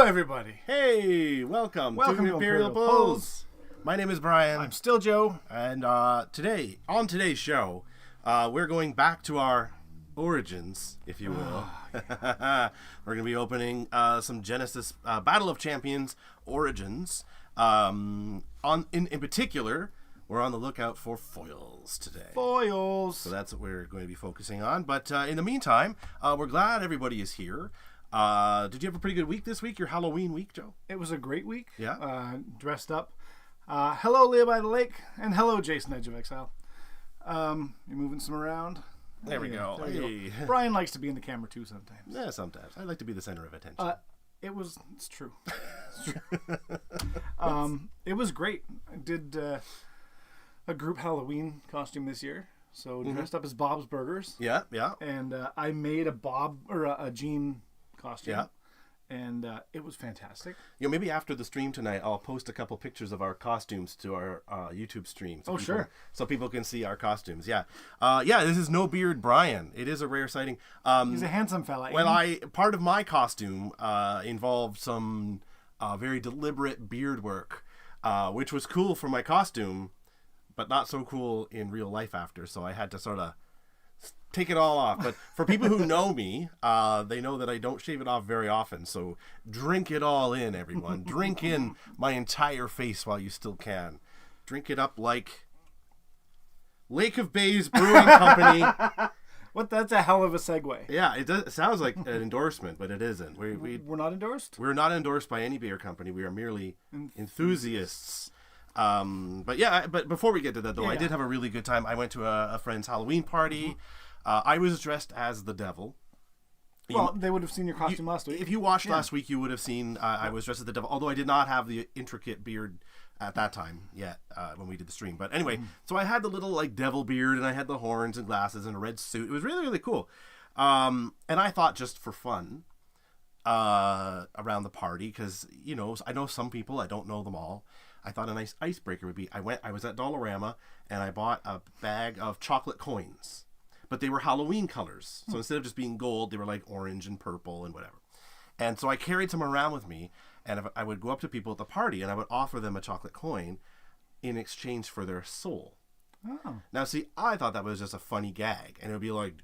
everybody. Hey, welcome to Imperial Pulls. My name is Brian. I'm Still Joe. And on today's show, we're going back to our origins, if you will. We're going to be opening some Genesis Battle of Champions origins. In particular, we're on the lookout for foils today. Foils. So that's what we're going to be focusing on. But in the meantime, we're glad everybody is here. Did you have a pretty good week this week? Your Halloween week, Joe? It was a great week. Yeah. Dressed up. Hello, Leah by the Lake, and hello, Jason Edge of Exile. You're moving some around. There we go. Brian likes to be in the camera too sometimes. Yeah, sometimes. I like to be the center of attention. It's true. It's true. It was great. I did a group Halloween costume this year, so dressed up as Bob's Burgers. Yeah. And I made a Bob or a Gene costume. Yeah. And it was fantastic. Maybe after the stream tonight, I'll post a couple pictures of our costumes to our YouTube stream. Sure. So people can see our costumes. Yeah. This is No Beard Brian. It is a rare sighting. He's a handsome fella. Part of my costume involved some very deliberate beard work, which was cool for my costume, but not so cool in real life after. So I had to sort of take it all off. But for people who know me, they know that I don't shave it off very often. So drink it all in, everyone. Drink in my entire face while you still can. Drink it up like Lake of Bays Brewing Company. That's a hell of a segue. Yeah, it sounds like an endorsement, but it isn't. We're not endorsed? We're not endorsed by any beer company. We are merely enthusiasts. But before we get to that, though, I did have a really good time. I went to a friend's Halloween party. I was dressed as the devil. Well, they would have seen your costume last week. If you watched last week, you would have seen I was dressed as the devil, although I did not have the intricate beard at that time yet when we did the stream. But anyway, so I had the little devil beard, and I had the horns and glasses and a red suit. It was really, really cool. And I thought, just for fun, around the party, because, I know some people, I don't know them all. I thought a nice icebreaker would be, I was at Dollarama, and I bought a bag of chocolate coins. But they were Halloween colors. So instead of just being gold, they were like orange and purple and whatever. And so I carried some around with me, and I would go up to people at the party, and I would offer them a chocolate coin in exchange for their soul. Oh. Now, see, I thought that was just a funny gag. And it would be like,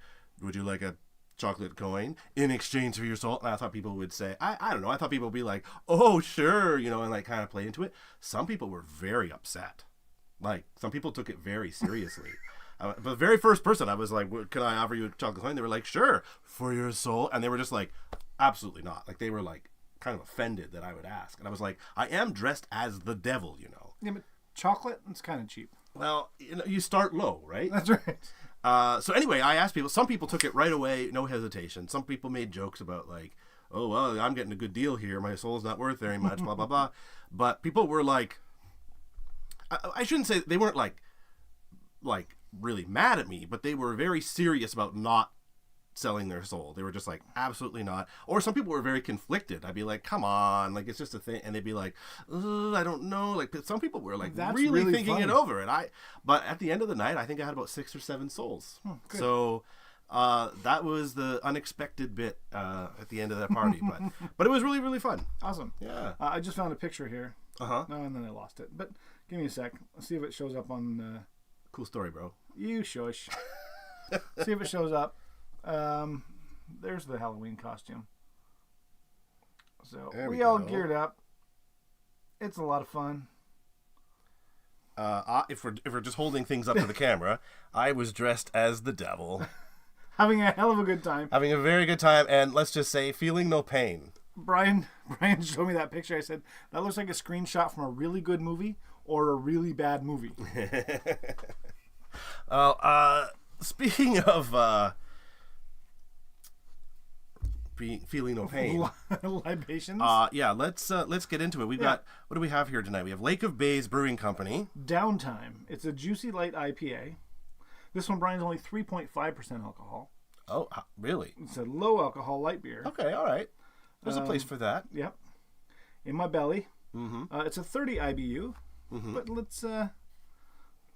would you like a chocolate coin in exchange for your soul? And I thought people would say, I don't know, I thought people would be like, oh, sure, and kind of play into it. Some people were very upset. Some people took it very seriously. But the very first person, I was like, can I offer you a chocolate coin? They were like, sure, for your soul. And they were just like, absolutely not. They were kind of offended that I would ask. And I was like, I am dressed as the devil, Yeah, but chocolate, it's kind of cheap. Well, you start low, right? That's right. So anyway, I asked people. Some people took it right away, no hesitation. Some people made jokes about oh, well, I'm getting a good deal here. My soul's not worth very much, blah, blah, blah. But people were like, I shouldn't say, they weren't like really mad at me, but they were very serious about not selling their soul. They were just like, absolutely not. Or some people were very conflicted. I'd be like, come on, it's just a thing. And they'd be like, I don't know. Some people were really thinking funny. it over. But at the end of the night, I think I had about 6 or 7 souls. Good. So that was the unexpected bit at the end of that party. But it was really, really fun. Awesome. Yeah. I just found a picture here. Uh-huh. No, and then I lost it. But give me a sec. Let's see if it shows up on... Cool story, bro. You shush. See if it shows up. There's the Halloween costume. So we all geared up. It's a lot of fun. If we're just holding things up to the camera, I was dressed as the devil. Having a hell of a good time. Having a very good time, and let's just say, feeling no pain. Brian showed me that picture. I said, that looks like a screenshot from a really good movie or a really bad movie. Speaking of feeling no pain, libations. Let's get into it. We've got, what do we have here tonight? We have Lake of Bays Brewing Company. Downtime. It's a juicy light IPA. This one, Brian's only 3.5% alcohol. Oh, really? It's a low alcohol light beer. Okay, all right. There's a place for that. Yep. In my belly. Mm-hmm. It's a 30 IBU. Mm-hmm. But let's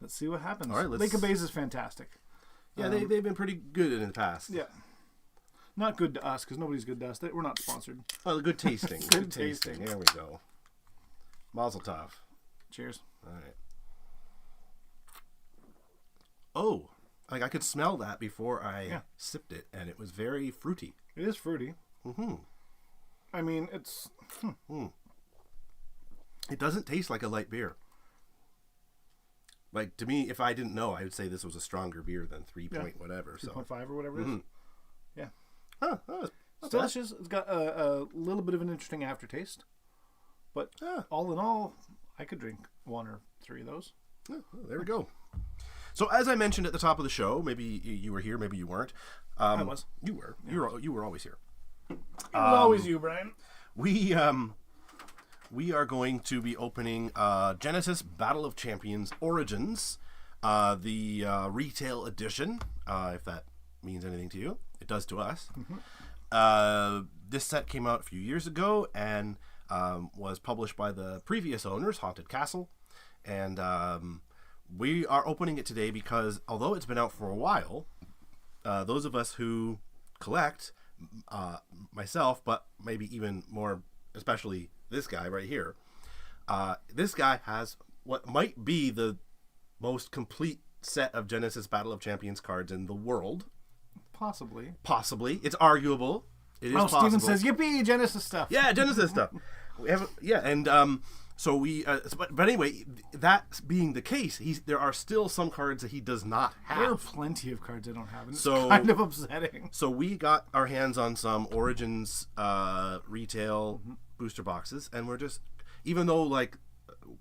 see what happens. All right, Lake of Bays is fantastic. Yeah, they've been pretty good in the past. Yeah. Not good to us, because nobody's good to us. We're not sponsored. Oh, good tasting. Good tasting. There we go. Mazel tov. Cheers. All right. Oh, like I could smell that before I sipped it, and it was very fruity. It is fruity. Mm-hmm. I mean, it's... It doesn't taste like a light beer. Like, to me, if I didn't know, I would say this was a stronger beer than 3 point whatever. 3.5 or whatever it is. Yeah. Huh, oh, It's delicious. It's got a little bit of an interesting aftertaste. But all in all, I could drink 1 or 3 of those. Oh, there we go. So, as I mentioned at the top of the show, maybe you were here, maybe you weren't. I was. You were. Yeah. You were always here. It was always you, Brian. We are going to be opening Genesis Battle of Champions Origins, the retail edition, if that means anything to you. It does to us. This set came out a few years ago and was published by the previous owners, Haunted Castle. And we are opening it today because, although it's been out for a while, those of us who collect, myself, but maybe even more especially this guy right here, this guy has what might be the most complete set of Genesis Battle of Champions cards in the world. Possibly. It's arguable. It is possible. Steven says, yippee, Genesis stuff. Yeah, Genesis stuff. We have, and so we, but anyway, that being the case, there are still some cards that he does not have. There are plenty of cards I don't have, and it's kind of upsetting. So we got our hands on some Origins retail booster boxes, and we're just, even though like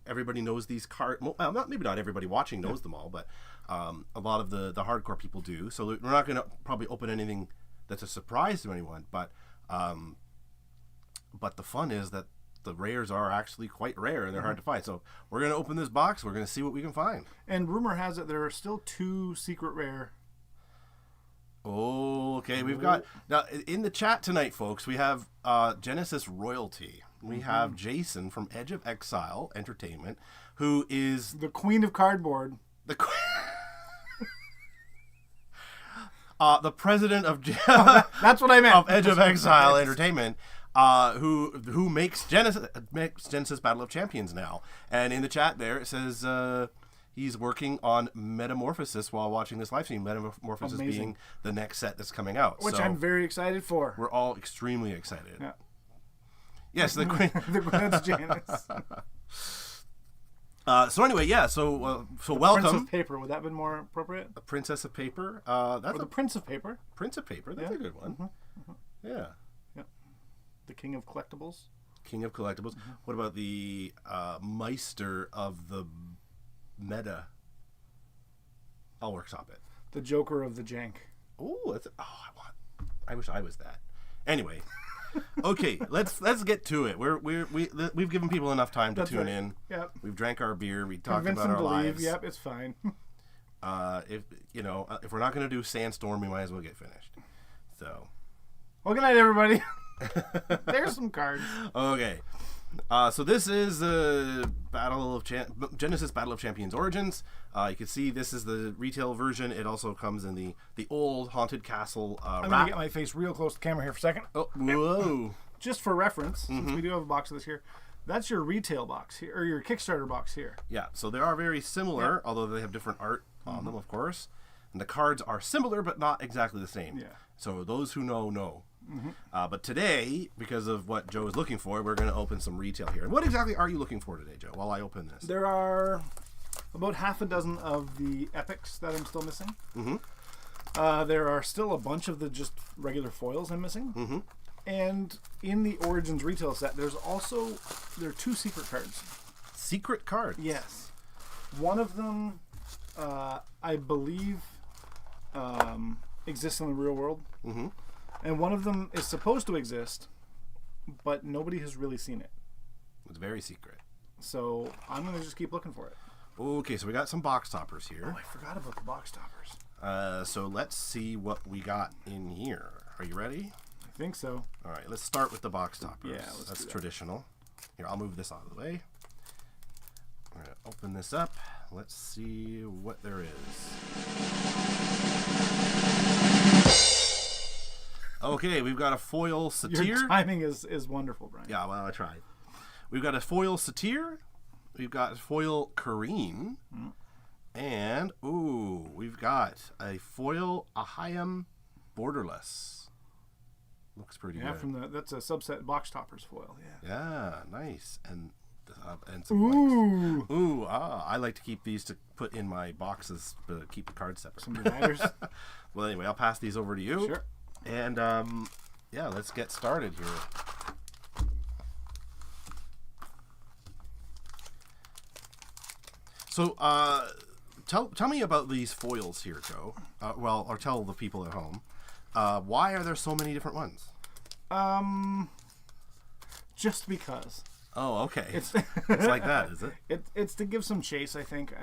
everybody knows these cards, well, maybe not everybody watching knows them all, but a lot of the hardcore people do. So we're not going to probably open anything that's a surprise to anyone, but the fun is that the rares are actually quite rare and they're hard to find. So we're going to open this box. We're going to see what we can find. And rumor has it there are still 2 secret rare. Oh, okay. We've got, now in the chat tonight, folks, we have Genesis Royalty. We have Jason from Edge of Exile Entertainment, who is the queen of cardboard. The president of that's what I meant. Of Edge of Exile Entertainment. Who makes Genesis Battle of Champions now. And in the chat there, it says he's working on Metamorphosis while watching this live stream. Metamorphosis being the next set that's coming out. Which I'm very excited for. We're all extremely excited. Yeah. Yes, the Queen. That's Janice. So anyway, yeah, so welcome. Prince of Paper, would that have been more appropriate? A Princess of Paper. Or the Prince of Paper. Prince of Paper, that's a good one. Yeah. The King of Collectibles. King of Collectibles. What about the Meister of the Meta? I'll workshop it. The Joker of the Jank. Ooh, I wish I was that. Anyway, okay, let's get to it. We've given people enough time to tune in. Yep. We've drank our beer. We talked Convince about them our to lives. Leave. Yep, it's fine. If we're not going to do Sandstorm, we might as well get finished. So. Well, good night, everybody. There's some cards. Okay. So this is Genesis Battle of Champions Origins. You can see this is the retail version. It also comes in the old Haunted Castle I'm going to get my face real close to the camera here for a second. Oh, whoa. Just for reference, since we do have a box of this here, that's your retail box here, or your Kickstarter box here. Yeah, so they are very similar, although they have different art on them, of course. And the cards are similar, but not exactly the same. Yeah. So those who know. But today, because of what Joe is looking for, we're going to open some retail here. And what exactly are you looking for today, Joe, while I open this? There are about half a dozen of the epics that I'm still missing. There are still a bunch of the just regular foils I'm missing. And in the Origins retail set, there are 2 secret cards. Secret cards? Yes. One of them, I believe, exists in the real world. And one of them is supposed to exist, but nobody has really seen it. It's very secret. So I'm going to just keep looking for it. Okay, so we got some box toppers here. Oh, I forgot about the box toppers. So let's see what we got in here. Are you ready? I think so. All right, let's start with the box toppers. Yeah, that's traditional. Here, I'll move this out of the way. All right, open this up. Let's see what there is. Okay, we've got a foil satyr. Your timing is wonderful, Brian. Yeah, well, I tried. We've got a foil satyr. We've got foil Kareen. And, we've got a foil Ahayam Borderless. Looks pretty good. That's a subset box toppers foil. Yeah, nice. And some Ooh. I like to keep these to put in my boxes, but keep the cards separate. Some dividers. Well, anyway, I'll pass these over to you. Sure. And, let's get started here. So, tell me about these foils here, Joe. Or tell the people at home. Why are there so many different ones? Just because. Oh, okay. It's like that, is it? It's to give some chase, I think.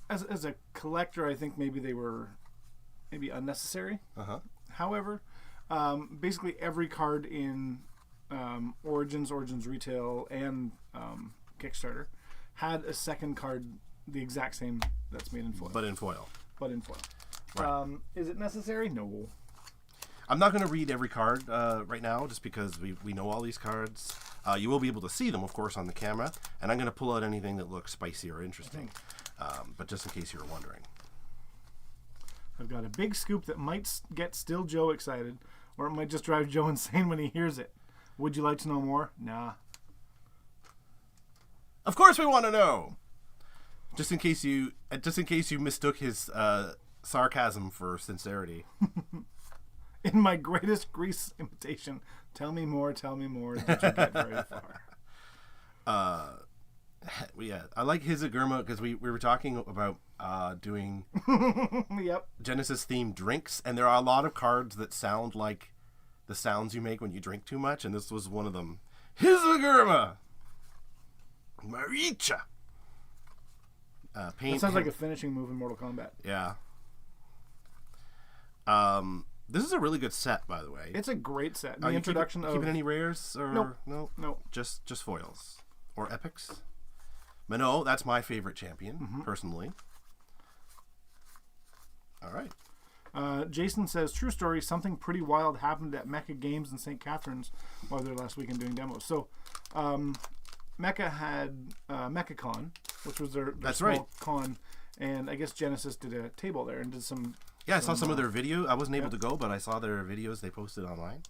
As a collector, I think maybe they were unnecessary. However, basically every card in Origins Retail, and Kickstarter had a second card the exact same that's made in foil. But in foil. Right. Is it necessary? No. I'm not going to read every card right now, just because we know all these cards. You will be able to see them, of course, on the camera, and I'm going to pull out anything that looks spicy or interesting, but just in case you were wondering. I've got a big scoop that might get Still Joe excited, or it might just drive Joe insane when he hears it. Would you like to know more? Nah. Of course we want to know! Just in case you mistook his sarcasm for sincerity. In my greatest Grease imitation, tell me more, did you get very far? Yeah, I like his Agurma because we were talking about doing yep. Genesis themed drinks, and there are a lot of cards that sound like the sounds you make when you drink too much, and this was one of them. His Agurma! Maricha! That sounds like a finishing move in Mortal Kombat. Yeah. This is a really good set, by the way. It's a great set. The Are introduction keeping any rares? Or Nope. No? Just foils. Or epics? Minot, that's my favorite champion, personally. All right. Jason says, true story, something pretty wild happened at Mecca Games in St. Catharines while they were last weekend doing demos. So, Mecca had MeccaCon, which was their small con, and I guess Genesis did a table there and did some... Yeah, I saw some of their video. I wasn't able to go, but I saw their videos they posted online.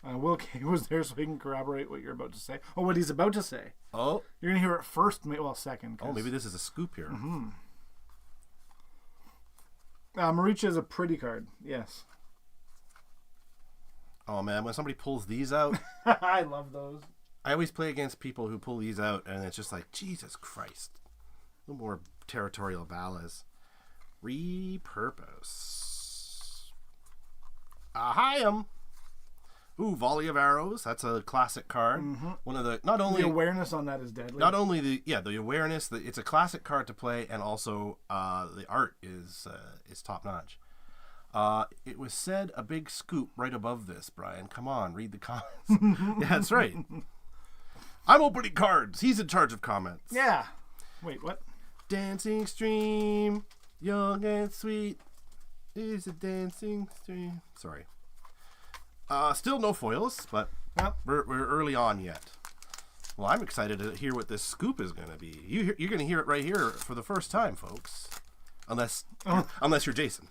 Will K was there so he can corroborate what you're about to say. Oh, what he's about to say. Oh. You're going to hear it first, second. Oh, maybe this is a scoop here. Maricha is a pretty card, yes. Oh, man, when somebody pulls these out... I love those. I always play against people who pull these out, and it's just like, Jesus Christ. A little more territorial valas. Repurpose. Ahayam. Ooh, Volley of Arrows. That's a classic card. One of the the awareness on that is deadly. Not only the awareness, it's a classic card to play, and also the art is top notch. It was said a big scoop right above this, Brian. Come on, read the comments. Yeah, that's right. I'm opening cards. He's in charge of comments. Yeah. Wait, what? Dancing stream, young and sweet, is a dancing stream. Sorry. Still no foils, but we're early on yet. Well, I'm excited to hear what this scoop is going to be. You're going to hear it right here for the first time, folks. Unless you're Jason,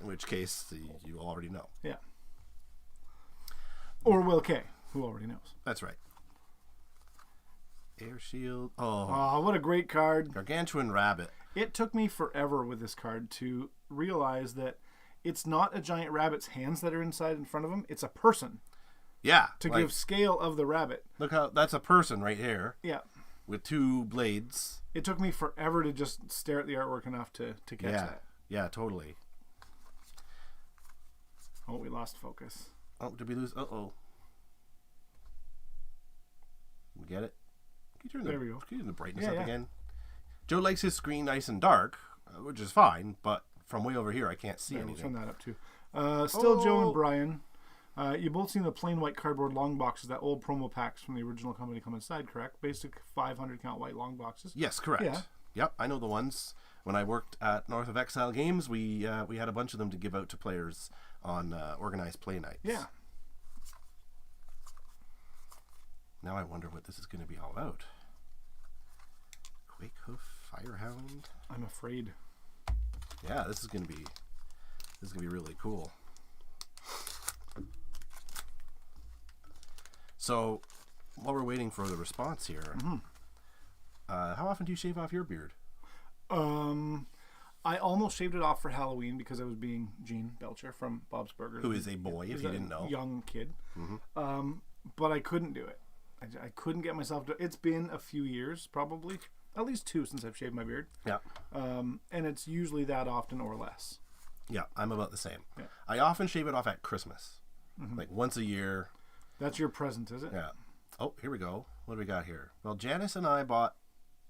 in which case you already know. Yeah. Or Will K, who already knows. That's right. Air Shield. Oh, what a great card. Gargantuan Rabbit. It took me forever with this card to realize that it's not a giant rabbit's hands that are inside in front of him. It's a person. Yeah. To give scale of the rabbit. Look how that's a person right here. Yeah. With two blades. It took me forever to just stare at the artwork enough to catch that. Yeah, totally. Oh, we lost focus. Oh, did we lose? Uh-oh. We get it? There we go. Can you turn the brightness up again? Joe likes his screen nice and dark, which is fine, but from way over here I can't see anything. We'll turn that up too. Still Joe and Brian. You both seen the plain white cardboard long boxes, that old promo packs from the original company come inside, correct? Basic 500 count white long boxes. Yes, correct. Yeah. Yep, I know the ones. When I worked at North of Exile Games, we had a bunch of them to give out to players on organized play nights. Yeah. Now I wonder what this is going to be all about. Quakehoof, Firehound. I'm afraid. Yeah, this is going to be really cool. So, while we're waiting for the response here, how often do you shave off your beard? I almost shaved it off for Halloween because I was being Gene Belcher from Bob's Burgers. Who is a boy, if you didn't know. Young kid. But I couldn't do it. I couldn't get myself to... It's been a few years, probably. At least 2 since I've shaved my beard. Yeah. And it's usually that often or less. Yeah, I'm about the same. Yeah. I often shave it off at Christmas. Like once a year. That's your present, is it? Yeah. Oh, here we go. What do we got here? Well, Janice and I bought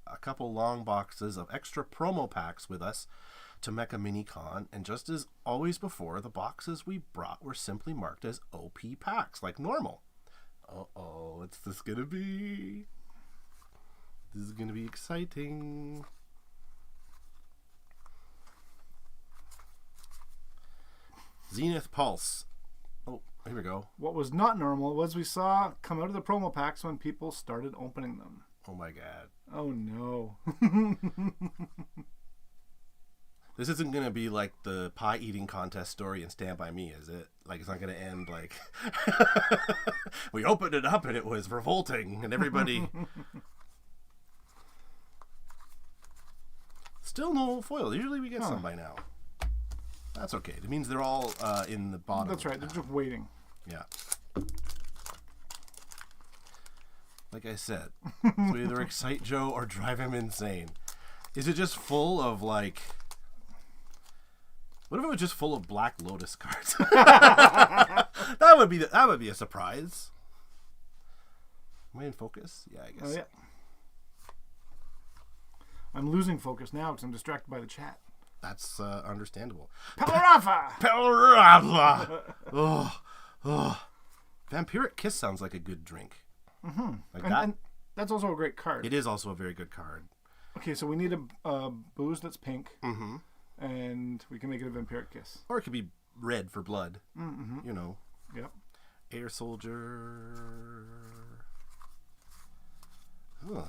a couple long boxes of extra promo packs with us to Mecha Minicon, and just as always before, the boxes we brought were simply marked as OP packs, like normal. Uh-oh, what's this gonna be? This is gonna be exciting. Zenith Pulse. Oh, here we go. What was not normal was we saw come out of the promo packs when people started opening them. Oh my god. Oh no. This isn't going to be like the pie eating contest story in Stand By Me, is it? Like, it's not going to end like... we opened it up and it was revolting and everybody... Still no foil. Usually we get some by now. That's okay. It means they're all in the bottom. That's right. They're just waiting. Yeah. Like I said, so either excite Joe or drive him insane. Is it just full of like... What if it was just full of Black Lotus cards? that would be a surprise. Am I in focus? Yeah, I guess. Oh, yeah. I'm losing focus now because I'm distracted by the chat. That's understandable. Pelarafa! Pelarafa! Oh. Vampiric Kiss sounds like a good drink. Like that. And that's also a great card. It is also a very good card. Okay, so we need a booze that's pink. And we can make it a Vampiric Kiss. Or it could be red for blood. You know. Yep. Air Soldier. Oh,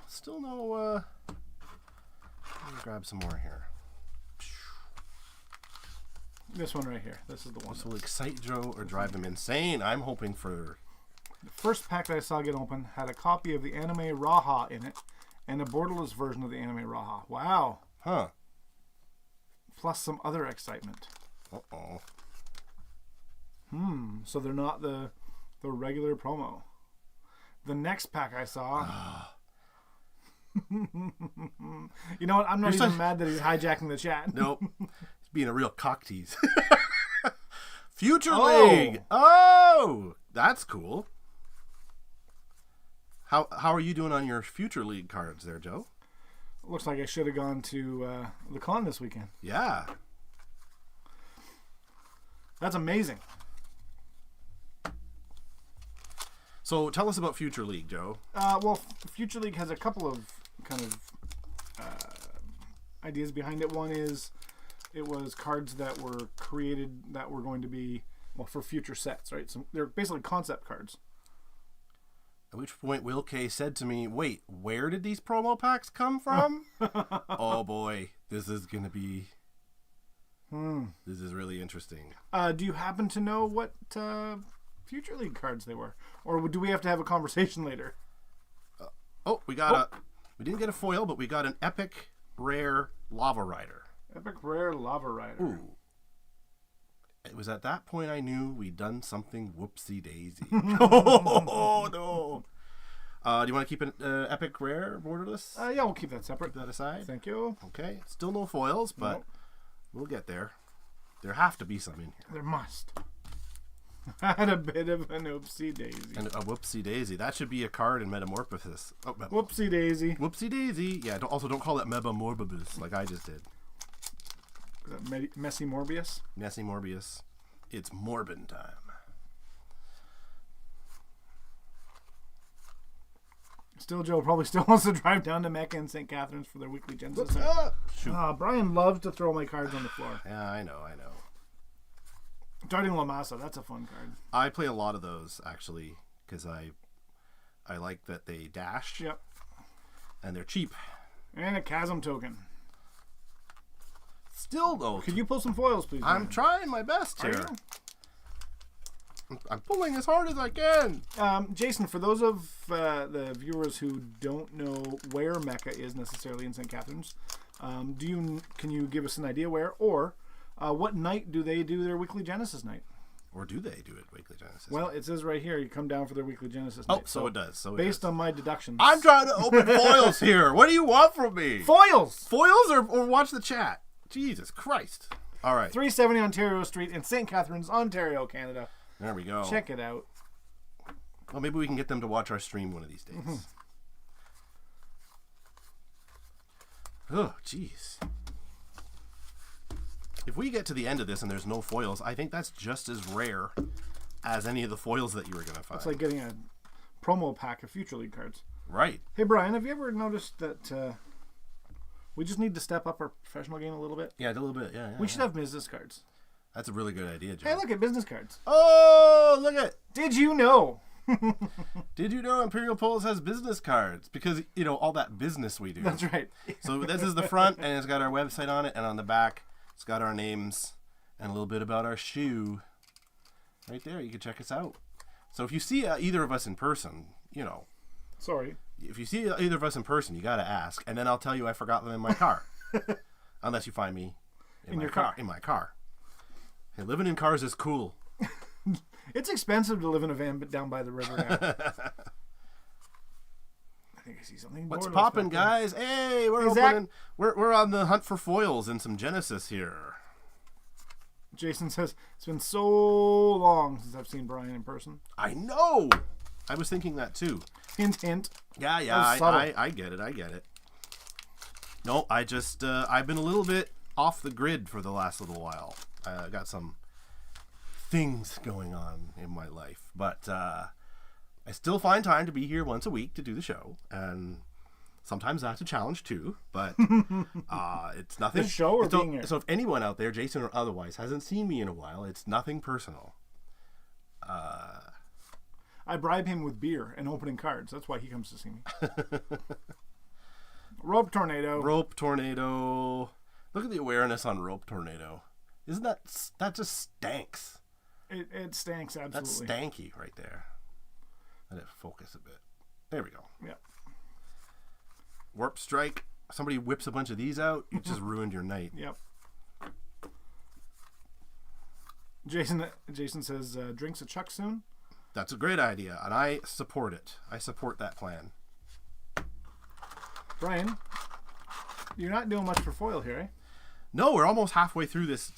still no. Let me grab some more here. This one right here. This is the one. This will excite Joe or drive him insane. I'm hoping for... The first pack that I saw get open had a copy of the anime Raha in it and a borderless version of the anime Raha. Wow. Huh. Plus some other excitement. Uh-oh. So they're not the regular promo. The next pack I saw... You know what? I'm not even mad that he's hijacking the chat. Nope. He's being a real cock tease. Future League! Oh! That's cool. How are you doing on your Future League cards there, Joe? Looks like I should have gone to the con this weekend. Yeah. That's amazing. So tell us about Future League, Joe. Well, Future League has a couple of kind of ideas behind it. One is it was cards that were created that were going to be, well, for future sets, right? So they're basically concept cards. At which point Will K said to me, wait, where did these promo packs come from? Oh boy, this is going to be... This is really interesting. Do you happen to know what Future League cards they were? Or do we have to have a conversation later? We got we didn't get a foil, but we got an epic rare Lava Rider. Epic rare Lava Rider. Ooh. It was at that point I knew we'd done something whoopsie daisy. Oh no! Do you want to keep an epic rare borderless? Yeah, we'll keep that separate. Keep that aside. Thank you. Okay. Still no foils, but we'll get there. There have to be some in here. There must. I had a bit of an oopsie daisy. And a whoopsie daisy. That should be a card in Metamorphosis. Oh, whoopsie daisy. Whoopsie daisy. Yeah. Don't call it Metamorphosis like I just did. Is that Messy Morbius? Messy Morbius. It's Morbin time. Still Joe probably still wants to drive down to Mecca and St. Catharines for their weekly Genesis. Brian loves to throw my cards on the floor. Yeah, I know. Darting La Masa, that's a fun card. I play a lot of those, actually, because I like that they dash. Yep. And they're cheap. And a Chasm token. Still, though. Could you pull some foils, please? I'm trying my best here. I'm pulling as hard as I can. Jason, for those of the viewers who don't know where Mecca is necessarily in St. Catharines, can you give us an idea where, or what night do they do their weekly Genesis night? Or do they do it weekly Genesis? Well, it says right here you come down for their weekly Genesis night. Oh, so it does. Based on my deductions. I'm trying to open foils here. What do you want from me? Foils! Foils or watch the chat? Jesus Christ. All right. 370 Ontario Street in St. Catharines, Ontario, Canada. There we go. Check it out. Well, maybe we can get them to watch our stream one of these days. Oh, jeez. If we get to the end of this and there's no foils, I think that's just as rare as any of the foils that you were going to find. It's like getting a promo pack of Future League cards. Right. Hey, Brian, have you ever noticed that we just need to step up our professional game a little bit? Yeah, a little bit. Yeah. We should have business cards. That's a really good idea, Joe. Hey, look at business cards. Oh, look at. Did you know? Did you know Imperial Pulls has business cards? Because, all that business we do. That's right. So this is the front, and it's got our website on it, and on the back, it's got our names and a little bit about our shoe. Right there, you can check us out. So if you see either of us in person, Sorry. If you see either of us in person, you got to ask, and then I'll tell you I forgot them in my car. Unless you find me in my car. In my car. Hey, living in cars is cool. It's expensive to live in a van down by the river now. I think I see something. What's poppin', guys? Hey, we're on the hunt for foils and some Genesis here. Jason says, it's been so long since I've seen Brian in person. I know! I was thinking that too. Hint, hint. Yeah, I get it. No, I just, I've been a little bit off the grid for the last little while. I got some things going on in my life, but I still find time to be here once a week to do the show, and sometimes that's a challenge too, but it's nothing. The show or being here? So if anyone out there, Jason or otherwise, hasn't seen me in a while, it's nothing personal. I bribe him with beer and opening cards. That's why he comes to see me. Rope Tornado. Rope Tornado. Look at the awareness on Rope Tornado. Isn't that just stinks? It stinks, absolutely. That's stanky right there. Let it focus a bit. There we go. Yep. Warp Strike. Somebody whips a bunch of these out, you just ruined your night. Yep. Jason says, drinks a Chuck soon. That's a great idea, and I support it. I support that plan. Brian, you're not doing much for foil here, eh? No, we're almost halfway through this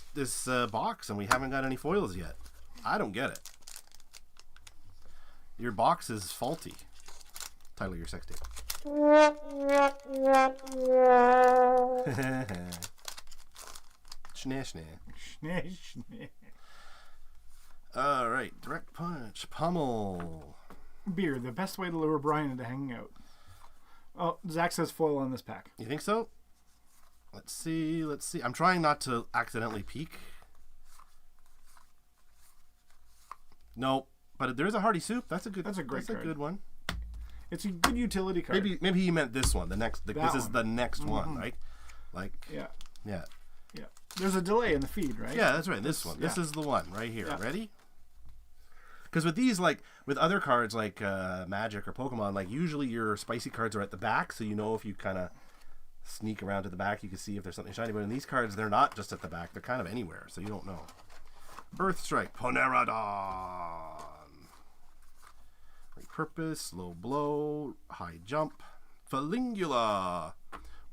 box, and we haven't got any foils yet. I don't get it. Your box is faulty. Title of your sex tape. Schnee, schnee. All right, direct punch, pummel. Beer, the best way to lure Brian into hanging out. Oh, Zach says foil on this pack. You think so? Let's see. I'm trying not to accidentally peek. No, but there is a Hearty Soup. That's a great card. That's a good one. It's a good utility card. Maybe he meant this one. This is the next one, right? Like yeah. Yeah. There's a delay in the feed, right? Yeah, that's right. This one. This is the one right here. Yeah. Ready? Because with these, like with other cards like Magic or Pokemon, like usually your spicy cards are at the back, so if you kind of sneak around to the back, you can see if there's something shiny. But in these cards, they're not just at the back; they're kind of anywhere, so you don't know. Earth Strike, Poneradon. Repurpose, Low Blow, High Jump, Falingula,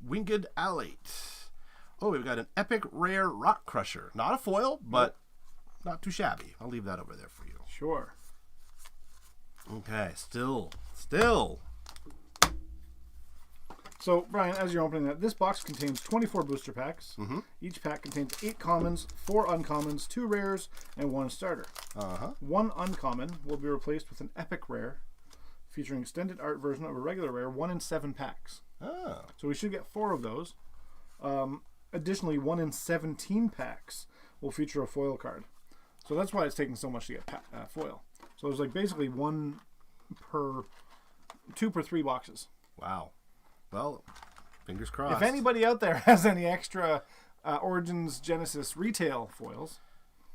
Winged Alate. Oh, we've got an epic rare Rock Crusher. Not a foil, but not too shabby. I'll leave that over there for you. Sure. Okay, still. So, Brian, as you're opening that, this box contains 24 booster packs. Mm-hmm. Each pack contains 8 commons, 4 uncommons, 2 rares, and 1 starter. Uh-huh. 1 uncommon will be replaced with an epic rare, featuring extended art version of a regular rare, 1 in 7 packs. Oh. So we should get 4 of those. Additionally, 1 in 17 packs will feature a foil card. So that's why it's taking so much to get foil. So there's like basically 2 per 3 boxes. Wow. Well, fingers crossed. If anybody out there has any extra Origins Genesis retail foils.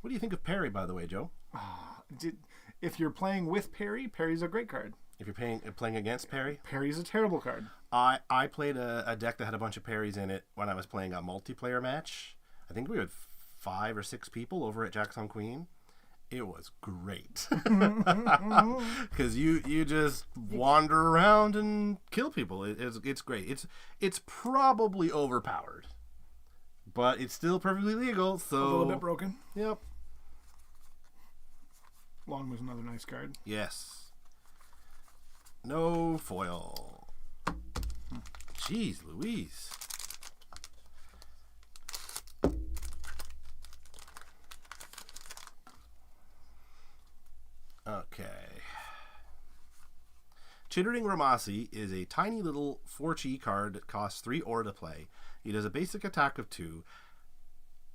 What do you think of Perry, by the way, Joe? If you're playing with Perry, Perry's a great card. If you're playing against Perry? Perry's a terrible card. I played a deck that had a bunch of Perrys in it when I was playing a multiplayer match. I think we had 5 or 6 people over at Jack's on Queen. It was great. Because you just wander around and kill people. It's great. It's probably overpowered. But it's still perfectly legal, so... A little bit broken. Yep. Long was another nice card. Yes. No foil. Jeez Louise. Okay. Chittering Ramasi is a tiny little 4-chi card that costs 3 ore to play. He does a basic attack of 2.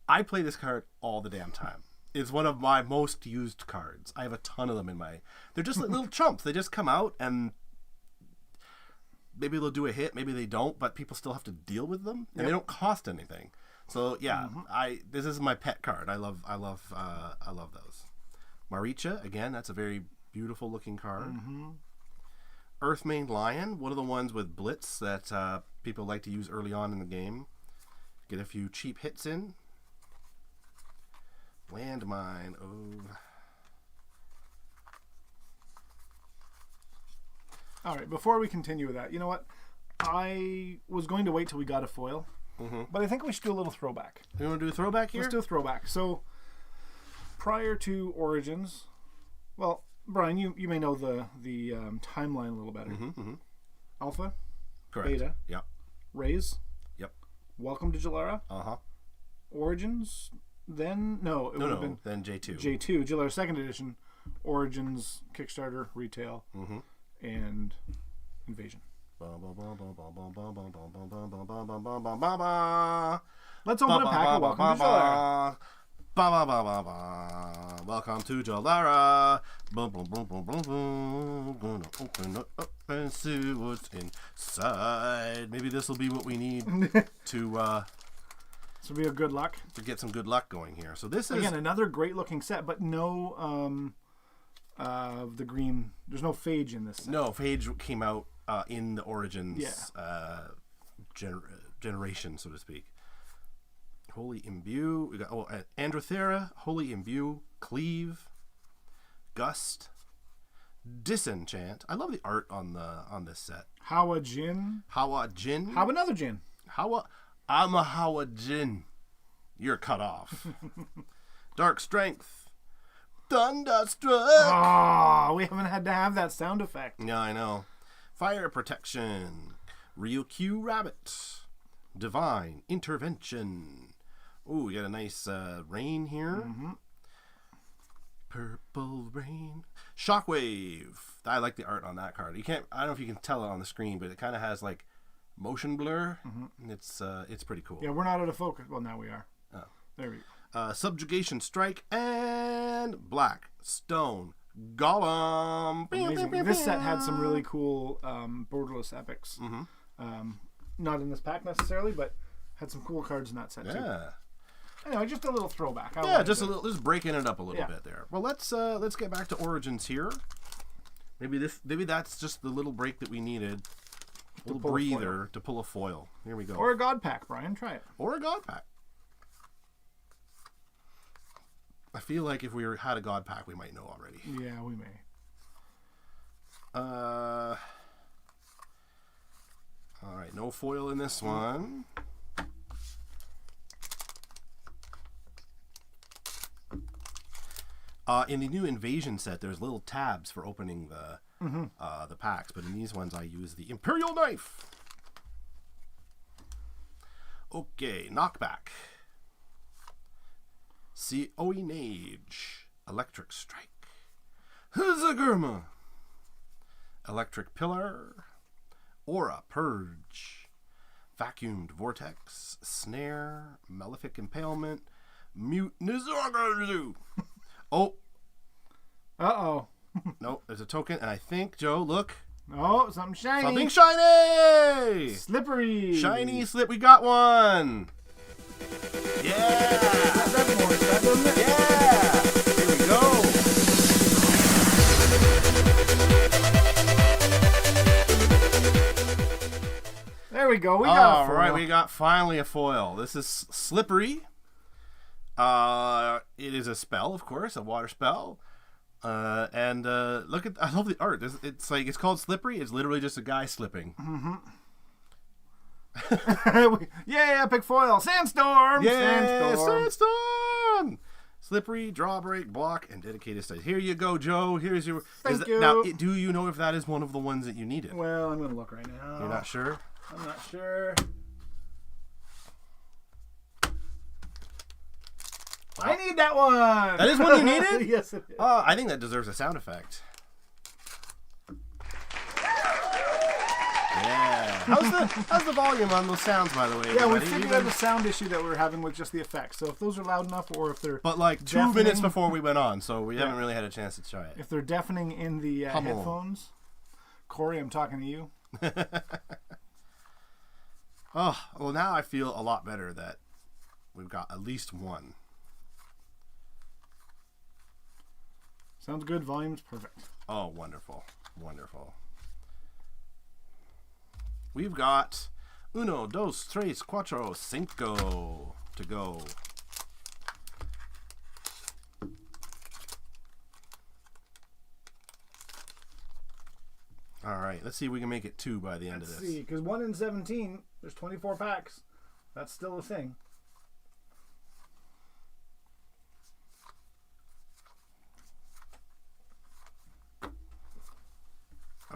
I play this card all the damn time. It's one of my most used cards. I have a ton of them in my... They're just like little chumps. They just come out and maybe they'll do a hit, maybe they don't, but people still have to deal with them, and they don't cost anything. So yeah, this is my pet card. I love those. Maricha, again, that's a very beautiful looking card. Earthmane Lion, one of the ones with Blitz that people like to use early on in the game. Get a few cheap hits in. Landmine. Oh. All right, before we continue with that, you know what? I was going to wait till we got a foil, but I think we should do a little throwback. You want to do a throwback here? Let's do a throwback. So, prior to Origins, well, Brian, you may know the timeline a little better. Alpha, correct. Beta, Yep. Raise, Yep. Welcome to Jalara, Origins, then no, it would have been then J2. J2, Jalara Second Edition, Origins, Kickstarter, Retail, and Invasion. Let's open a pack of Welcome to Jalara. Welcome to Jalara. Gonna open it up and see what's inside. Maybe this will be what we need to This will be a good luck to get some good luck going here. So this is again another great looking set, but no the green. There's no phage in this set. No, phage came out in the Origins generation, so to speak. Holy Imbue. We got Androthera, Holy Imbue, Cleave, Gust, Disenchant. I love the art on this set. Hawa Jin. Hawa Jin. How another Jin? I'm a Hawa Jin. You're cut off. Dark Strength. Thunderstruck. Oh, we haven't had to have that sound effect. Yeah, I know. Fire Protection. Ryukyu Rabbit. Divine Intervention. Ooh, we got a nice rain here. Purple Rain. Shockwave. I like the art on that card. I don't know if you can tell it on the screen, but it kind of has like motion blur. It's pretty cool. Yeah, we're not out of focus. Well, now we are. Oh. There we go. Subjugation Strike and Black Stone Golem. Amazing. This set had some really cool borderless epics. Not in this pack necessarily, but had some cool cards in that set too. Anyway, just a little throwback. Just breaking it up a little bit there. Well, let's get back to Origins here. Maybe that's just the little break that we needed. A little breather to pull a foil. Here we go. Or a God Pack, Brian. Try it. Or a God Pack. I feel like if we had a God Pack, we might know already. Yeah, we may. All right, no foil in this one. In the new Invasion set, there's little tabs for opening the packs, but in these ones, I use the Imperial Knife. Okay, Knockback. Oinage. Electric Strike. Huzagurma. Electric Pillar, Aura Purge, Vacuumed Vortex, Snare, Malefic Impalement, Mute Nizorgazu. Oh. Uh-oh. No, there's a token, and I think, Joe, look. Oh, something shiny. Something shiny! Slippery. Shiny slip, we got one! Yeah! That's more stuff, isn't it? Yeah! Here we go! There we go. We got a foil. Alright, we got finally a foil. This is Slippery. It is a spell, of course, a water spell. And look at, I love the art. It's like, it's called Slippery. It's literally just a guy slipping. Yay, epic foil. Sandstorm. Yeah, Sandstorm. Slippery, Drawbreak, Block, and Dedicated Stage. Here you go, Joe. Here's your... Thank you. Now, do you know if that is one of the ones that you needed? Well, I'm going to look right now. You're not sure? I'm not sure. I need that one. That is one you needed? Yes, it is. I think that deserves a sound effect. Yeah. How's the volume on those sounds, by the way? Yeah, we everybody? figured out the sound issue that we were having with just the effects. So if those are loud enough, or if they're But like 2 deafening, minutes before we went on, so we haven't really had a chance to try it. if they're deafening in the Hummel. headphones, Corey, I'm talking to you. Oh, well, now I feel a lot better that we've got at least one. Sounds good. Volume's perfect. Oh, wonderful. Wonderful. We've got uno, dos, tres, cuatro, cinco to go. All right, let's see if we can make it 2 by the end of this. Let's see, because 1 in 17, there's 24 packs. That's still a thing.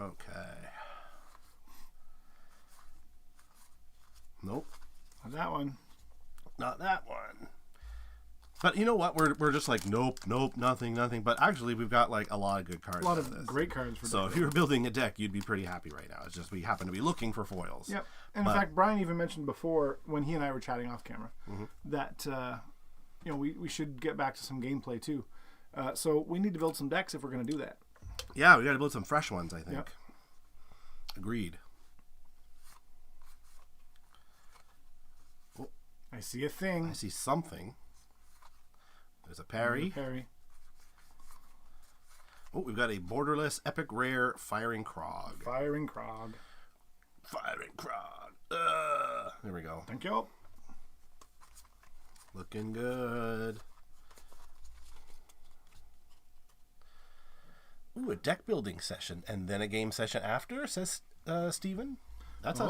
Okay. Nope. Not that one. Not that one. But you know what? We're just like, nope, nothing. But actually, we've got like a lot of good cards. A lot out of this. great cards for So deck if you were building a deck, you'd be pretty happy right now. It's just we happen to be looking for foils. Yep. And in fact, Brian even mentioned before when he and I were chatting off camera that we should get back to some gameplay too. So we need to build some decks if we're going to do that. Yeah, we got to build some fresh ones, I think. Yep. Agreed. I see a thing. I see something. There's a parry. Oh, we've got a borderless epic rare Firing Krog. Firing Krog. There we go. Thank you. Looking good. Ooh, a deck building session and then a game session after, says Steven. That's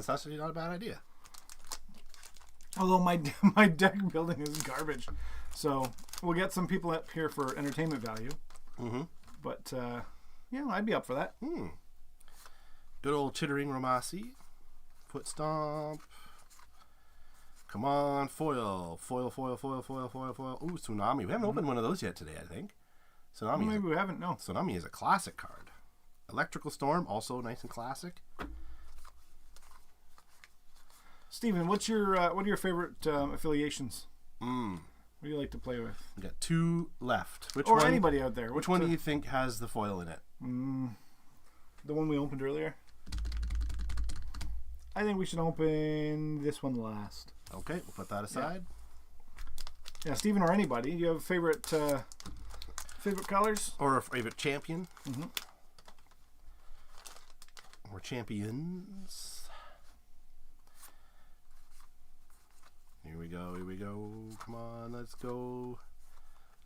actually not a bad idea. Although my deck building is garbage. So we'll get some people up here for entertainment value. But, I'd be up for that. Good old Chittering Romasi. Foot Stomp. Come on, foil. Foil. Ooh, Tsunami. We haven't opened one of those yet today, I think. Tsunami. Well, maybe we haven't, no. Tsunami is a classic card. Electrical Storm, also nice and classic. Steven, what are your favorite affiliations? What do you like to play with? We got 2 left. Which or one? Anybody out there. Which one do you think has the foil in it? The one we opened earlier? I think we should open this one last. Okay, we'll put that aside. Yeah, Steven or anybody. Do you have favorite colors? Or a favorite champion? Or champions? Here we go. Come on, let's go.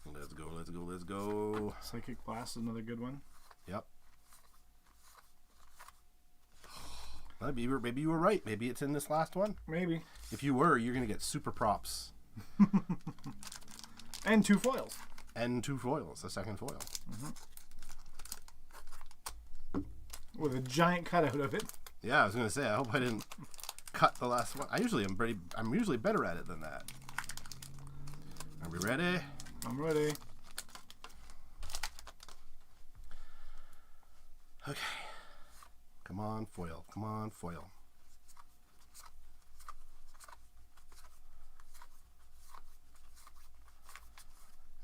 Let's go. Psychic Blast is another good one. Yep. Maybe you were right. Maybe it's in this last one. Maybe. If you were, you're going to get super props. And 2 foils. And 2 foils, a second foil. With a giant cutout of it. Yeah, I was going to say, I hope I didn't cut the last one. I'm usually better at it than that. Are we ready? I'm ready. Okay. Come on, foil. Come on, foil.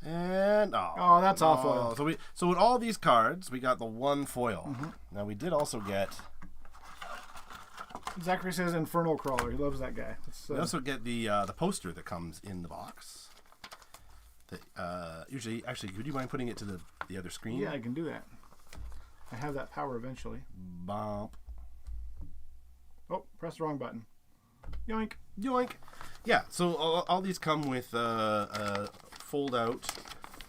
And oh, that's all foil. So with all these cards, we got the one foil. Now we did also get. Zachary says Infernal Crawler. He loves that guy. We also get the poster that comes in the box. Usually, actually, would you mind putting it to the other screen? Yeah, I can do that. I have that power eventually. Bump. Oh, press the wrong button. Yoink. Yoink. Yeah, so all these come with fold out.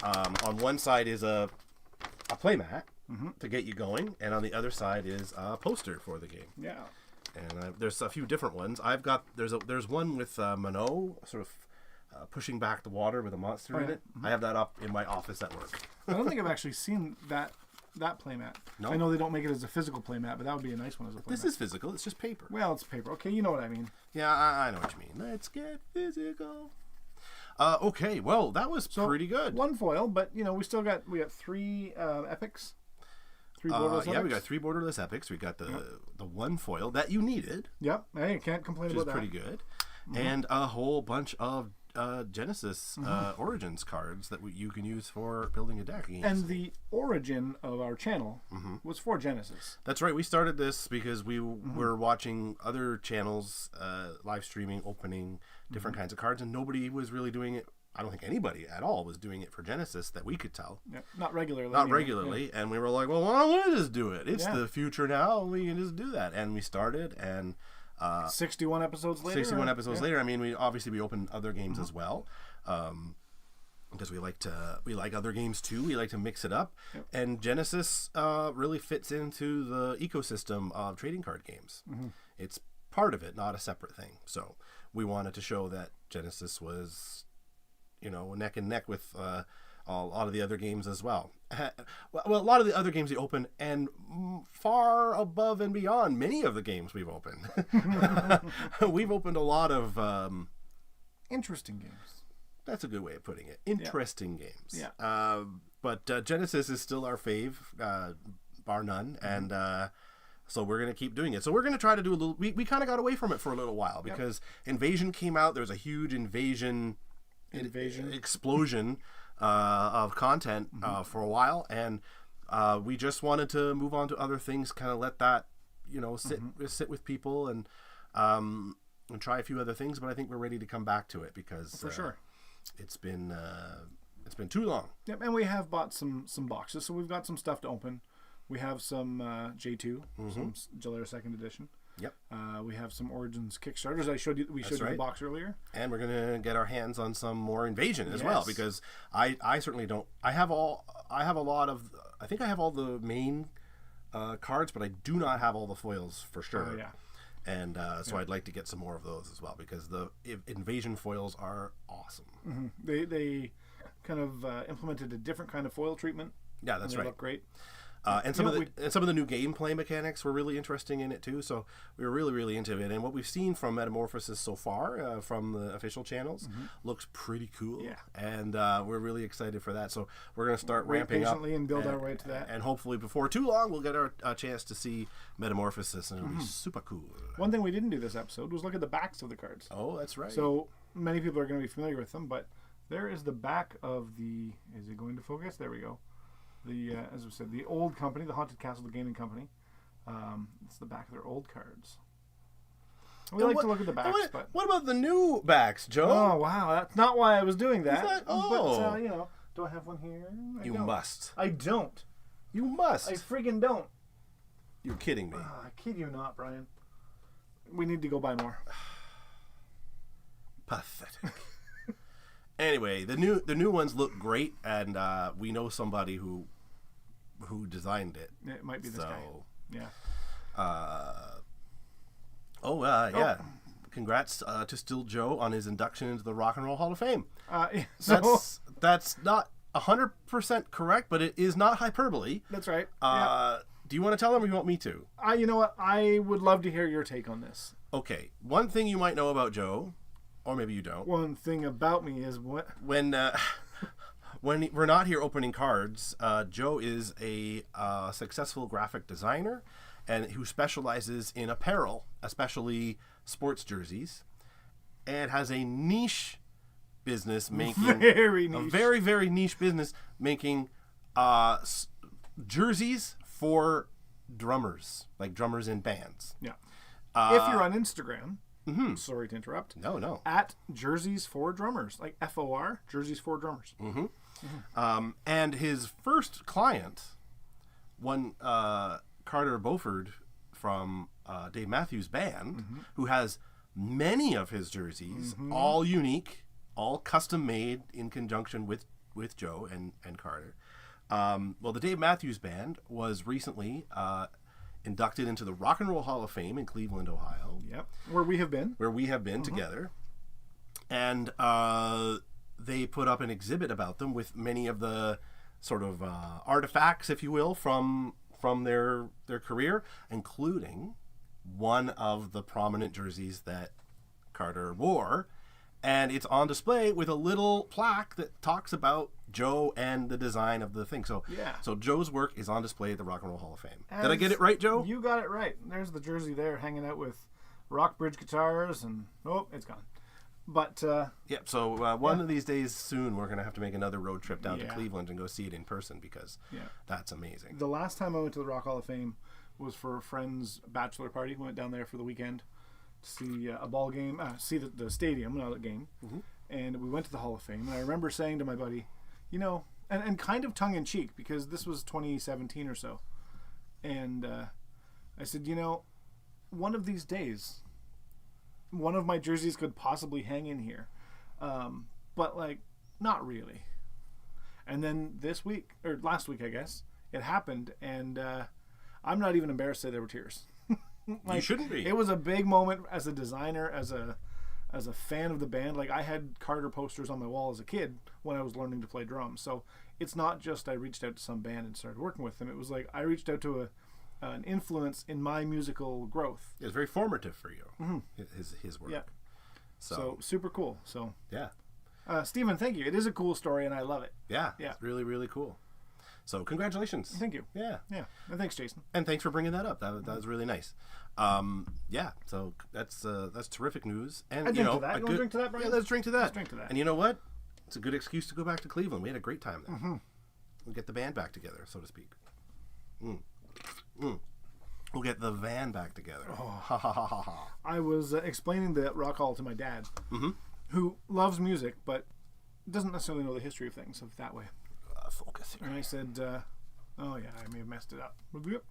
On one side is a playmat to get you going, and on the other side is a poster for the game. Yeah. And there's a few different ones. There's one with Minot sort of pushing back the water with a monster in it. I have that up in my office at work. I don't think I've actually seen that playmat. No? I know they don't make it as a physical playmat, but that would be a nice one as a playmat. This is physical. It's just paper. Well, it's paper. Okay, you know what I mean. Yeah, I know what you mean. Let's get physical. Okay, well, that was pretty good. One foil, but we got 3 epics. 3 borderless epics. Yeah, we got 3 borderless epics. We got the one foil that you needed. Yep, I can't complain about that. Which is pretty good. And a whole bunch of Genesis Origins cards that you can use for building a deck against. And the origin of our channel was for Genesis. That's right. We started this because we were watching other channels live streaming, opening different kinds of cards, and nobody was really doing it. I don't think anybody at all was doing it for Genesis that we could tell. Yeah, not regularly. Not regularly. Yeah. And we were like, well, why don't we just do it? It's the future now. We can just do that. And we started, and 61 episodes later. 61 episodes later. I mean, we opened other games as well, because we like other games too. We like to mix it up, and Genesis really fits into the ecosystem of trading card games. It's part of it, not a separate thing. So we wanted to show that Genesis was, neck and neck with a lot of the other games as well. Well, a lot of the other games we open, and far above and beyond many of the games we've opened. We've opened a lot of interesting games. That's a good way of putting it. Interesting games. Yeah. But Genesis is still our fave, bar none, and so we're going to keep doing it. So we're going to try to do a little. We kind of got away from it for a little while because Invasion came out. There was a huge invasion explosion of content for a while, and we just wanted to move on to other things, kind of let that sit with people and try a few other things. But I think we're ready to come back to it because for sure it's been too long. Yep, and we have bought some boxes, so we've got some stuff to open. We have some J2, some Jalaire 2nd Edition. Yep. We have some Origins Kickstarters. We showed you the box earlier. And we're gonna get our hands on some more Invasion as well, because I certainly don't. I have all the main cards, but I do not have all the foils for sure. Oh, yeah. And so I'd like to get some more of those as well, because the Invasion foils are awesome. They kind of implemented a different kind of foil treatment. Yeah, that's right. They look great. And some of the new gameplay mechanics were really interesting in it too. So we were really, really into it. And what we've seen from Metamorphosis so far from the official channels looks pretty cool. Yeah. And we're really excited for that. So we're going to start ramping up and build our way to that. And hopefully before too long we'll get our chance to see Metamorphosis, and it'll be super cool. One thing we didn't do this episode was look at the backs of the cards. Oh, that's right. So many people are going to be familiar with them, but there is the back of the. Is it going to focus? There we go. As we said, the old company, the Haunted Castle, the gaming company. It's the back of their old cards. We like to look at the backs, but what about the new backs, Joe? Oh wow, that's not why I was doing that. Oh, but do I have one here? You must. I don't. You must. I freaking don't. You're kidding me. I kid you not, Brian. We need to go buy more. Pathetic. Anyway, the new ones look great, and we know somebody who designed it. It might be this guy. Yeah. Yeah. Congrats to Still Joe on his induction into the Rock and Roll Hall of Fame. That's not 100% correct, but it is not hyperbole. That's right. Do you want to tell them, or you want me to? You know what? I would love to hear your take on this. Okay. One thing you might know about Joe, or maybe you don't. One thing about me is when we're not here opening cards, Joe is a successful graphic designer and who specializes in apparel, especially sports jerseys, and has a niche business making Very niche. a very, very niche business making jerseys for drummers, like drummers in bands. Yeah. If you're on Instagram, sorry to interrupt. No. At Jerseys for Drummers, like FOR, Jerseys for Drummers. And his first client, one Carter Beauford from Dave Matthews Band, who has many of his jerseys, all unique, all custom made in conjunction with Joe and Carter. Well, the Dave Matthews Band was recently inducted into the Rock and Roll Hall of Fame in Cleveland, Ohio. Yep. Where we have been. Together. And they put up an exhibit about them with many of the sort of artifacts, if you will, from their career, including one of the prominent jerseys that Carter wore. And it's on display with a little plaque that talks about Joe and the design of the thing. So Joe's work is on display at the Rock and Roll Hall of Fame. Did I get it right, Joe? You got it right. There's the jersey there hanging out with Rockbridge guitars, and it's gone. But so one of these days soon we're going to have to make another road trip down to Cleveland and go see it in person, because that's amazing. The last time I went to the Rock Hall of Fame was for a friend's bachelor party. We went down there for the weekend to see a ball game, see the stadium, not a game. And we went to the Hall of Fame, and I remember saying to my buddy, and kind of tongue-in-cheek, because this was 2017 or so, and I said, one of these days, one of my jerseys could possibly hang in here, but not really. And then this week, or last week I guess, it happened, and I'm not even embarrassed to say there were tears. You shouldn't be. It was a big moment as a designer, as a fan of the band. I had Carter posters on my wall as a kid when I was learning to play drums. So it's not just I reached out to some band and started working with them. It was I reached out to an influence in my musical growth. It's very formative for you, his work. Yeah. So super cool. So yeah. Stephen, thank you. It is a cool story, and I love it. Yeah. It's really, really cool. So congratulations. Thank you. Yeah. And thanks, Jason. And thanks for bringing that up. That was really nice. So that's terrific news. And to that. You want to drink to that, Brian? Yeah, let's drink to that. Let's drink to that. And you know what? It's a good excuse to go back to Cleveland. We had a great time there. We'll get the band back together, so to speak. We'll get the van back together. I was explaining the Rock Hall to my dad, who loves music, but doesn't necessarily know the history of things that way. Focus here. And I said, I may have messed it up. What if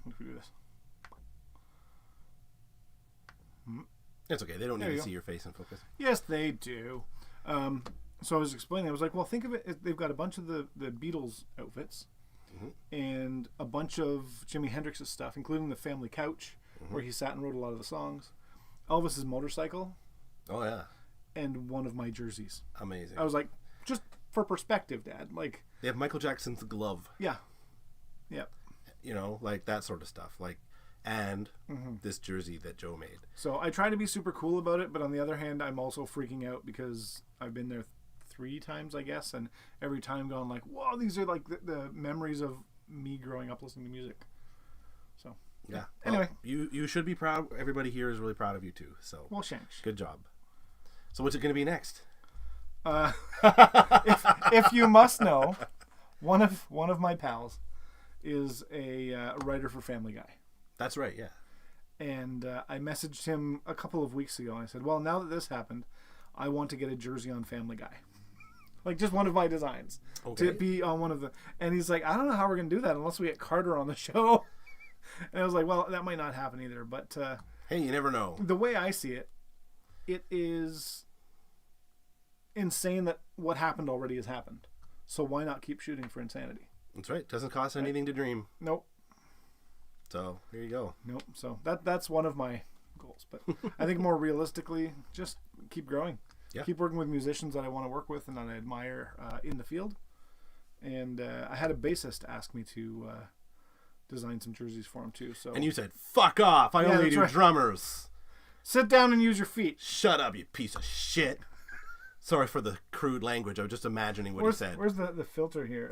we do this? It's okay. They don't need to see your face in focus. Yes, they do. So I was explaining. I was like, well, think of it. They've got a bunch of the Beatles outfits and a bunch of Jimi Hendrix's stuff, including the family couch where he sat and wrote a lot of the songs. Elvis's motorcycle. Oh, yeah. And one of my jerseys. Amazing. I was like, just for perspective, Dad. They have Michael Jackson's glove. Yeah. That sort of stuff. And this jersey that Joe made. So I try to be super cool about it, but on the other hand, I'm also freaking out because I've been there 3 times, I guess, and every time gone whoa, these are the memories of me growing up listening to music. So yeah. Anyway, you should be proud. Everybody here is really proud of you too. So well, shanks. Good job. So what's it going to be next? If you must know, one of my pals is a writer for Family Guy. That's right, yeah. And I messaged him a couple of weeks ago, and I said, well, now that this happened, I want to get a jersey on Family Guy. Just one of my designs. Okay. To be on one of the... And he's like, I don't know how we're going to do that unless we get Carter on the show. And I was like, well, that might not happen either. But hey, you never know. The way I see it, it is insane that what happened already has happened. So why not keep shooting for insanity? That's right. Doesn't cost anything to dream. Nope. So here you go. Nope. So that's one of my goals. But I think more realistically, just keep growing. Yeah. Keep working with musicians that I want to work with and that I admire in the field. And I had a bassist ask me to design some jerseys for him too. So. And you said, "Fuck off! I only do drummers. Sit down and use your feet." Shut up, you piece of shit. Sorry for the crude language. I was just imagining what he said. Where's the filter here?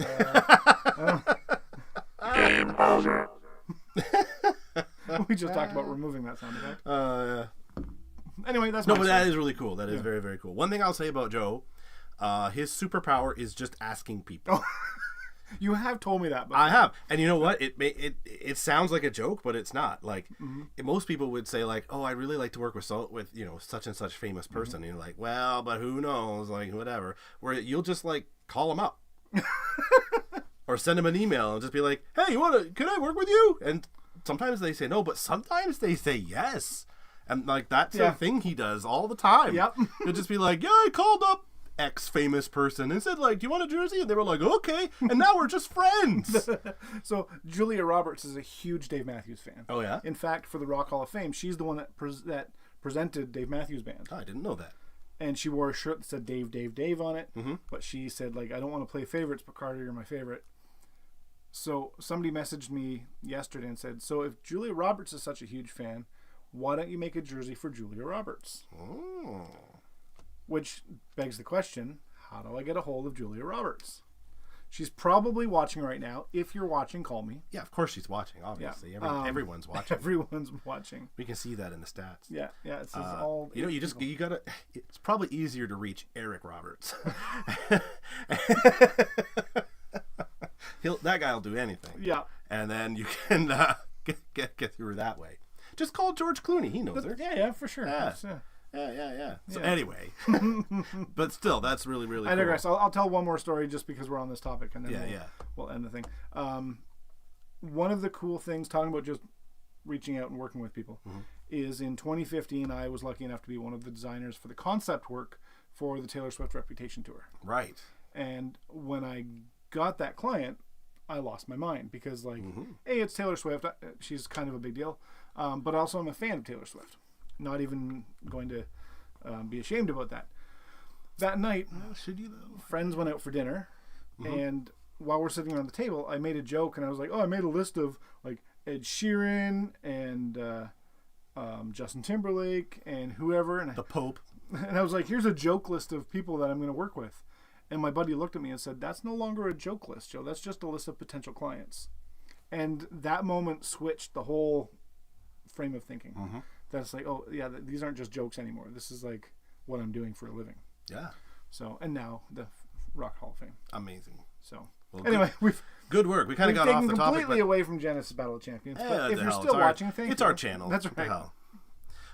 Jim Bowser. We just talked about removing that sound effect. Anyway, that's no, my but story. that is really cool. That is very, very cool. One thing I'll say about Joe, his superpower is just asking people. You have told me that before. I have, and you know what? It sounds like a joke, but it's not. Like most people would say, like, "Oh, I really like to work with such and such famous person." And you're like, "Well, but who knows? Like, whatever." Where you'll just like call them up, or send them an email and just be like, "Hey, can I work with you?" And sometimes they say no, but sometimes they say yes, and like that's a thing he does all the time. Yep. He'll just be like, "Yeah, I called up X famous person and said, like, do you want a jersey?" And they were like, "Okay," and now we're just friends. So Julia Roberts is a huge Dave Matthews fan. Oh yeah. In fact, for the Rock Hall of Fame, she's the one that presented Dave Matthews Band. Oh, I didn't know that. And she wore a shirt that said Dave, Dave, Dave on it. But she said, like, I don't want to play favorites, but Carter, you're my favorite. So somebody messaged me yesterday and said, so if Julia Roberts is such a huge fan, why don't you make a jersey for Julia Roberts? Oh. Which begs the question, how do I get a hold of Julia Roberts? She's probably watching right now. If you're watching, call me. Yeah, of course she's watching, obviously. Yeah. Everyone's watching. Everyone's watching. We can see that in the stats. Yeah, it's all... You gotta... It's probably easier to reach Eric Roberts. That guy will do anything. Yeah. And then you can get through that way. Just call George Clooney. He knows her. Yeah, for sure. Yeah. So anyway, but still, that's really, really cool. I digress. I'll tell one more story just because we're on this topic, and then we'll end the thing. One of the cool things, talking about just reaching out and working with people, is in 2015, I was lucky enough to be one of the designers for the concept work for the Taylor Swift Reputation Tour. Right. And when I got that client, I lost my mind because, like, hey, it's Taylor Swift. She's kind of a big deal. But also I'm a fan of Taylor Swift. Not even going to be ashamed about that. That night, Should you though? friends went out for dinner, and while we're sitting around the table, I made a joke, and I was like, "Oh, I made a list of like Ed Sheeran and Justin Timberlake and whoever." And The Pope. I was like, "Here's a joke list of people that I'm going to work with." And my buddy looked at me and said, "That's no longer a joke list, Joe. That's just a list of potential clients." And that moment switched the whole frame of thinking. That's like, oh yeah, these aren't just jokes anymore. This is like what I'm doing for a living. Yeah. So, and now the Rock Hall of Fame. Amazing. So, Well, anyway, good work. We kind of got taken off the topic, completely away from Genesis Battle of Champions. But if you're hell, still watching, thank you. It's our channel. That's What the right. hell.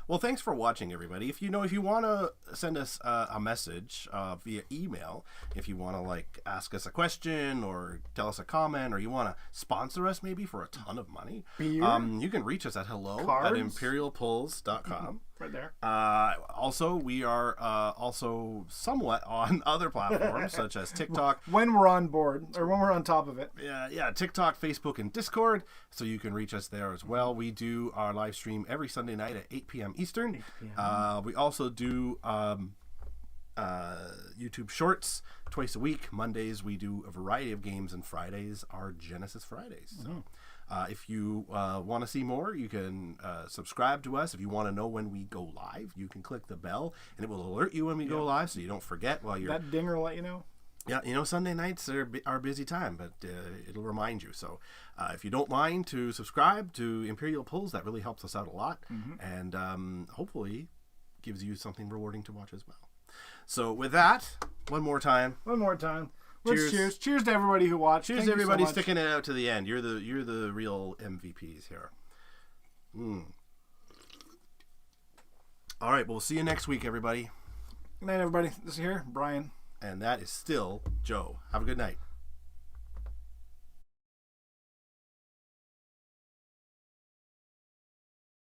Well, thanks for watching, everybody. If you want to send us a message via email, if you want to like ask us a question or tell us a comment, or you want to sponsor us maybe for a ton of money, you can reach us at hello@imperialpulls.com. Right there. Also, we are also somewhat on other platforms such as TikTok. When we're on board, or when we're on top of it. Yeah, TikTok, Facebook, and Discord, so you can reach us there as well. We do our live stream every Sunday night at 8 p.m. Eastern. 8 p.m. We also do YouTube Shorts twice a week. Mondays we do a variety of games, and Fridays are Genesis Fridays. So if you want to see more, you can subscribe to us. If you want to know when we go live, you can click the bell, and it will alert you when we go live, so you don't forget while you're... That dinger will let you know. Yeah, Sunday nights are a busy time, but it'll remind you. So if you don't mind to subscribe to Imperial Pulls, that really helps us out a lot, and hopefully gives you something rewarding to watch as well. So with that, one more time. Cheers. Cheers to everybody who watched. Cheers to everybody sticking it out to the end. You're the real MVPs here. All right, well, we'll see you next week, everybody. Good night, everybody. This is here, Brian. And that is still Joe. Have a good night.